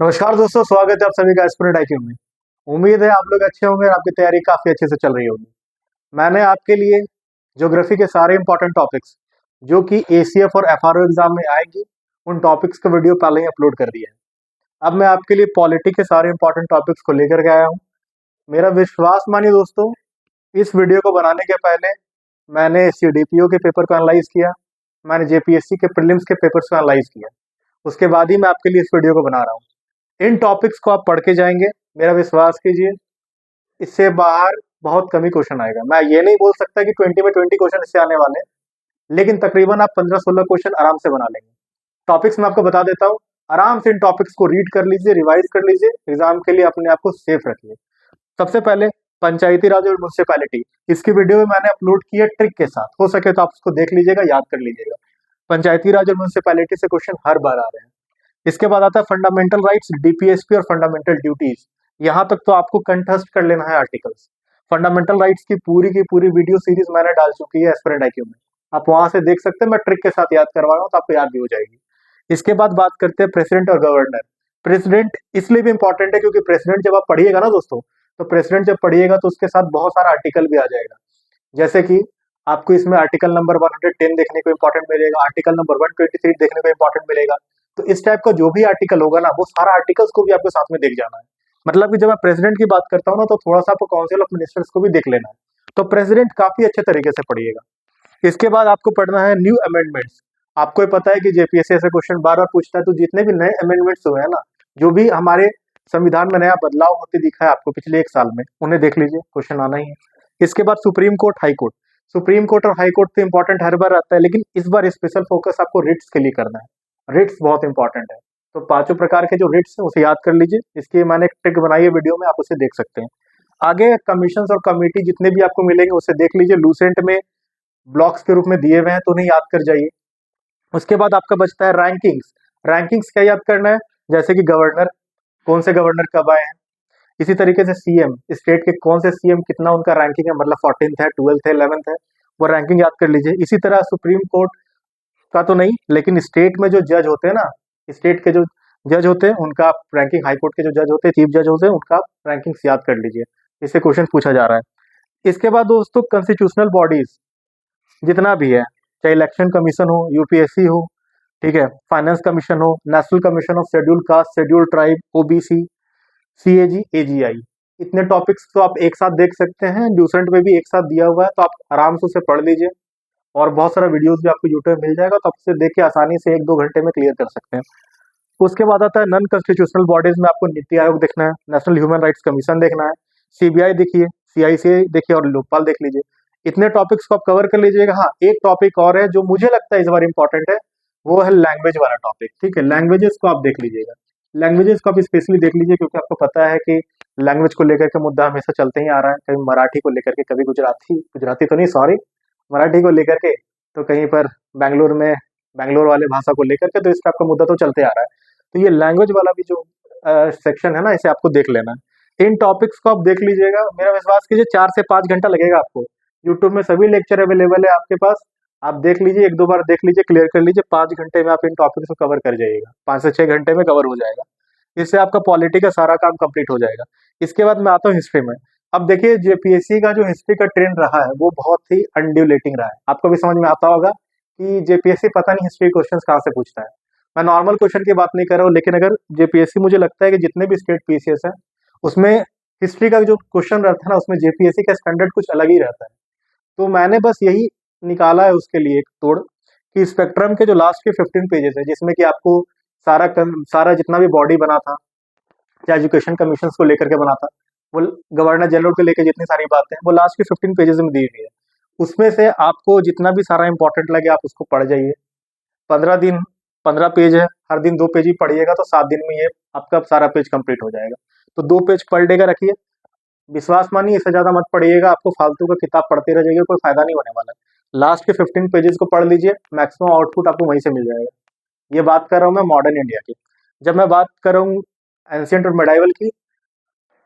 नमस्कार दोस्तों, स्वागत है आप सभी का एस्पिरेंट आईक्यू में। उम्मीद है आप लोग अच्छे होंगे और आपकी तैयारी काफी अच्छे से चल रही होगी। मैंने आपके लिए ज्योग्राफी के सारे इंपॉर्टेंट टॉपिक्स जो कि एसीएफ और एफआरओ एग्जाम में आएंगी, उन टॉपिक्स का वीडियो पहले ही अपलोड कर दिया है। अब मैं आपके लिए पॉलिटी के सारे इंपॉर्टेंट टॉपिक्स को लेकर के आया हूँ। मेरा विश्वास मानिए दोस्तों, इस वीडियो को बनाने के पहले मैंने सीडीपीओ के पेपर को एनालाइज किया, मैंने जेपीएससी के प्रीलिम्स के पेपर्स को एनालाइज किया, उसके बाद ही मैं आपके लिए इस वीडियो को बना रहा हूँ। इन टॉपिक्स को आप पढ़ के जाएंगे, मेरा विश्वास कीजिए, इससे बाहर बहुत कम ही क्वेश्चन आएगा। मैं ये नहीं बोल सकता कि 20 में 20 क्वेश्चन इससे आने वाले हैं, लेकिन तकरीबन आप 15-16 क्वेश्चन आराम से बना लेंगे। टॉपिक्स मैं आपको बता देता हूँ, आराम से इन टॉपिक्स को रीड कर लीजिए, रिवाइज कर लीजिए, एग्जाम के लिए अपने आप को सेफ रखिए। सबसे पहले पंचायती राज और म्यूनिसिपैलिटी, इसकी वीडियो में मैंने अपलोड की है ट्रिक के साथ, हो सके तो आप उसको देख लीजिएगा, याद कर लीजिएगा। पंचायती राज और म्यूनिसिपैलिटी से क्वेश्चन हर बार आ रहे हैं। इसके बाद आता है फंडामेंटल राइट्स, डीपीएसपी और फंडामेंटल ड्यूटीज। यहाँ तक तो आपको कंठस्थ कर लेना है आर्टिकल्स। फंडामेंटल राइट्स की पूरी वीडियो सीरीज मैंने डाल चुकी है एस्पिरेंट आईक्यू में, आप वहां से देख सकते हैं। मैं ट्रिक के साथ याद करवा रहा हूँ तो आपको याद भी हो जाएगी। इसके बाद बात करते हैं प्रेसिडेंट और गवर्नर। प्रेसिडेंट इसलिए भी इंपॉर्टेंट है क्योंकि प्रेसिडेंट जब आप पढ़िएगा ना दोस्तों, तो प्रेसिडेंट जब पढ़िएगा तो उसके साथ बहुत सारा आर्टिकल भी आ जाएगा। जैसे कि आपको इसमें आर्टिकल नंबर 110 देखने को इंपॉर्टेंट मिलेगा, आर्टिकल नंबर 123 देखने को इंपॉर्टेंट मिलेगा। तो इस टाइप का जो भी आर्टिकल होगा ना, वो सारा आर्टिकल्स को भी आपको साथ में देख जाना है। मतलब कि जब मैं प्रेसिडेंट की बात करता हूँ ना, तो थोड़ा सा आपको काउंसिल ऑफ मिनिस्टर्स को भी देख लेना है। तो प्रेसिडेंट काफी अच्छे तरीके से पढ़िएगा। इसके बाद आपको पढ़ना है न्यू अमेंडमेंट्स। आपको पता है कि जेपीएससी ऐसे क्वेश्चन बार बार पूछता है, तो जितने भी नए अमेंडमेंट्स हुए हैं ना, जो भी हमारे संविधान में नया बदलाव होते दिखा है आपको पिछले 1 साल में, उन्हें देख लीजिए, क्वेश्चन आना ही है। इसके बाद supreme court, high court. Supreme court और हाई कोर्ट तो इंपॉर्टेंट हर बार आता है, लेकिन इस बार स्पेशल फोकस आपको रिट्स के लिए करना है। रिट्स बहुत इंपॉर्टेंट है, तो पांचों प्रकार के जो रिट्स हैं उसे याद कर लीजिए। इसकी मैंने एक ट्रिक बनाई है वीडियो में, आप उसे देख सकते हैं। आगे कमीशन और कमेटी जितने भी आपको मिलेंगे उसे देख लीजिए, लूसेंट में ब्लॉक्स के रूप में दिए हुए हैं, तो उन्हें याद कर जाइए। उसके बाद आपका बचता है रैंकिंग्स। रैंकिंग्स क्या याद करना है? जैसे कि गवर्नर, कौन से गवर्नर कब आए हैं। इसी तरीके से सीएम, स्टेट के कौन से सीएम कितना उनका रैंकिंग है, मतलब 14th है, 12th है, 11th है, वो रैंकिंग याद कर लीजिए। इसी तरह सुप्रीम कोर्ट का तो नहीं, लेकिन स्टेट में जो जज होते हैं ना, स्टेट के जो जज होते हैं उनका आप रैंकिंग, हाई कोर्ट के जो जज होते हैं, चीफ जज होते हैं, उनका रैंकिंग्स याद कर लीजिए। इससे क्वेश्चन पूछा जा रहा है। इसके बाद दोस्तों कॉन्स्टिट्यूशनल बॉडीज जितना भी है, चाहे इलेक्शन कमीशन हो, यूपीएससी हो, ठीक है, फाइनेंस कमीशन हो, national commission of schedule caste, schedule tribe, OBC, CAG, AGI, इतने टॉपिक्स तो आप एक साथ देख सकते हैं। ड्यूसेंट में भी एक साथ दिया हुआ है, तो आप आराम से उसे पढ़ लीजिए। और बहुत सारा वीडियोस भी आपको यूट्यूब में मिल जाएगा, तो आप उसे देख के आसानी से 1-2 घंटे में क्लियर कर सकते हैं। उसके बाद आता है नॉन कॉन्स्टिट्यूशनल बॉडीज में आपको नीति आयोग देखना है, नेशनल ह्यूमन राइट्स कमीशन देखना है, सीबीआई देखिए, सीआईसी देखिए और लोकपाल देख लीजिए। इतने टॉपिक्स को आप कवर कर लीजिएगा। हाँ, एक टॉपिक और है जो मुझे लगता है इस बार इंपॉर्टेंट है, वो है लैंग्वेज वाला टॉपिक। ठीक है, लैंग्वेजेस को आप देख लीजिएगा। लैंग्वेजेस को आप स्पेशली देख लीजिए, क्योंकि आपको पता है कि लैंग्वेज को लेकर के मुद्दा हमेशा चलते ही आ रहा है। कभी मराठी को लेकर के, कभी गुजराती, गुजराती तो नहीं सॉरी, मराठी को लेकर के, तो कहीं पर बैंगलोर में बैंगलोर वाले भाषा को लेकर के, तो इस टाइप का मुद्दा तो चलते आ रहा है। तो ये लैंग्वेज वाला भी जो सेक्शन है ना, इसे आपको देख लेना है। इन टॉपिक्स को आप देख लीजिएगा। मेरा विश्वास कीजिए 4 से 5 घंटा लगेगा आपको। यूट्यूब में सभी लेक्चर अवेलेबल है आपके पास, आप देख लीजिए, 1-2 बार देख लीजिए, क्लियर कर लीजिए। 5 घंटे में आप इन टॉपिक्स को कवर कर जाइएगा, 5 से 6 घंटे में कवर हो जाएगा। इससे आपका पॉलिटी का सारा काम कंप्लीट हो जाएगा। इसके बाद मैं आता हूँ हिस्ट्री में। अब देखिए, जेपीएससी का जो हिस्ट्री का ट्रेंड रहा है वो बहुत ही अनड्यूलेटिंग रहा है। आपको भी समझ में आता होगा कि जेपीएससी पता नहीं हिस्ट्री क्वेश्चन कहाँ से पूछता है। मैं नॉर्मल क्वेश्चन की बात नहीं कर रहा हूँ, लेकिन अगर जेपीएससी, मुझे लगता है कि जितने भी स्टेट पीसीएस है, उसमें हिस्ट्री का जो क्वेश्चन रहता है ना, उसमें जेपीएससी का स्टैंडर्ड कुछ अलग ही रहता है। तो मैंने बस यही निकाला है उसके लिए एक तोड़, कि स्पेक्ट्रम के जो लास्ट के 15 पेजेस है, जिसमें कि आपको सारा जितना भी बॉडी बना था, चाहे एजुकेशन कमीशन को लेकर के बना था, वो गवर्नर जनरल को लेकर जितनी सारी बातें हैं, वो लास्ट के 15 पेजेस में दी हुई है। उसमें से आपको जितना भी सारा इंपॉर्टेंट लगे आप उसको पढ़ जाइए। 15 दिन, 15 पेज है, हर दिन 2 पेज ही पढ़िएगा, तो 7 दिन में ये आपका सारा पेज कंप्लीट हो जाएगा। तो 2 पेज पर डे का रखिए। विश्वास मानिए, इससे ज्यादा मत पढ़िएगा, आपको फालतू का किताब पढ़ते रह जाइए, कोई फायदा नहीं होने वाला है। लास्ट के 15 पेजेस को पढ़ लीजिए, मैक्सिमम आउटपुट आपको वहीं से मिल जाएगा। ये बात कर रहा हूँ मैं मॉडर्न इंडिया की। जब मैं बात कर रहा हूँ एंशियंट और मेडाइवल की,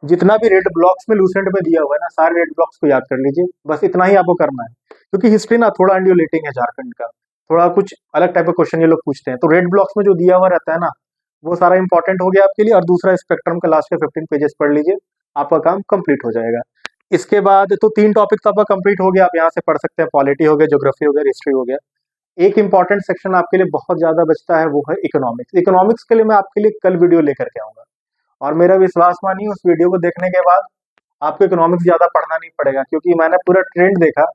जितना भी रेड ब्लॉक्स में लूसेंट में दिया हुआ है ना, सारे रेड ब्लॉक्स को याद कर लीजिए। बस इतना ही आपको करना है, क्योंकि हिस्ट्री ना थोड़ा अनड्यूलेटिंग है झारखंड का, थोड़ा कुछ अलग टाइप का क्वेश्चन ये लोग पूछते हैं। तो रेड ब्लॉक्स में जो दिया हुआ रहता है ना, वो सारा इंपॉर्टेंट हो गया आपके लिए। और दूसरा स्पेक्ट्रम का लास्ट के 15 पेजेस पढ़ लीजिए, आपका काम कंप्लीट हो जाएगा। इसके बाद तो 3 टॉपिक तो आपका कंप्लीट हो गया, आप यहाँ से पढ़ सकते हैं, पॉलिटी हो गया, ज्योग्राफी हो गया, हिस्ट्री हो गया। एक इंपॉर्टेंट सेक्शन आपके लिए बहुत ज्यादा बचता है, वो है इकोनॉमिक्स। इकोनॉमिक्स के लिए मैं आपके लिए कल वीडियो लेकर के आऊंगा, और मेरा विश्वास मानिए उस वीडियो को देखने के बाद आपको इकोनॉमिक्स ज्यादा पढ़ना नहीं पड़ेगा, क्योंकि मैंने पूरा ट्रेंड देखा।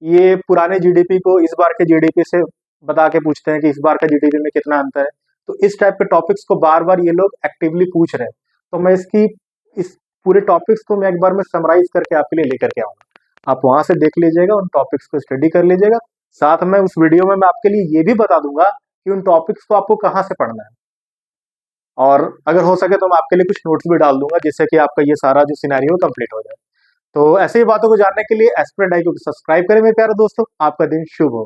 ये पुराने जीडीपी को इस बार के जीडीपी से बता के पूछते हैं कि इस बार का जीडीपी में कितना अंतर है। तो इस टाइप के टॉपिक्स को बार बार ये लोग एक्टिवली पूछ रहे हैं, तो मैं इस पूरे टॉपिक्स को मैं एक बार में समराइज करके आपके लिए लेकर के आऊंगा। आप वहां से देख लीजिएगा, उन टॉपिक्स को स्टडी कर लीजिएगा। साथ में उस वीडियो में मैं आपके लिए ये भी बता दूंगा कि उन टॉपिक्स को आपको कहाँ से पढ़ना है, और अगर हो सके तो मैं आपके लिए कुछ नोट्स भी डाल दूंगा, जिससे कि आपका ये सारा जो सिनेरियो कंप्लीट हो जाए। तो ऐसे ही बातों को जानने के लिए एस्पिरेंट IQ को सब्सक्राइब करें मेरे प्यारे दोस्तों। आपका दिन शुभ हो।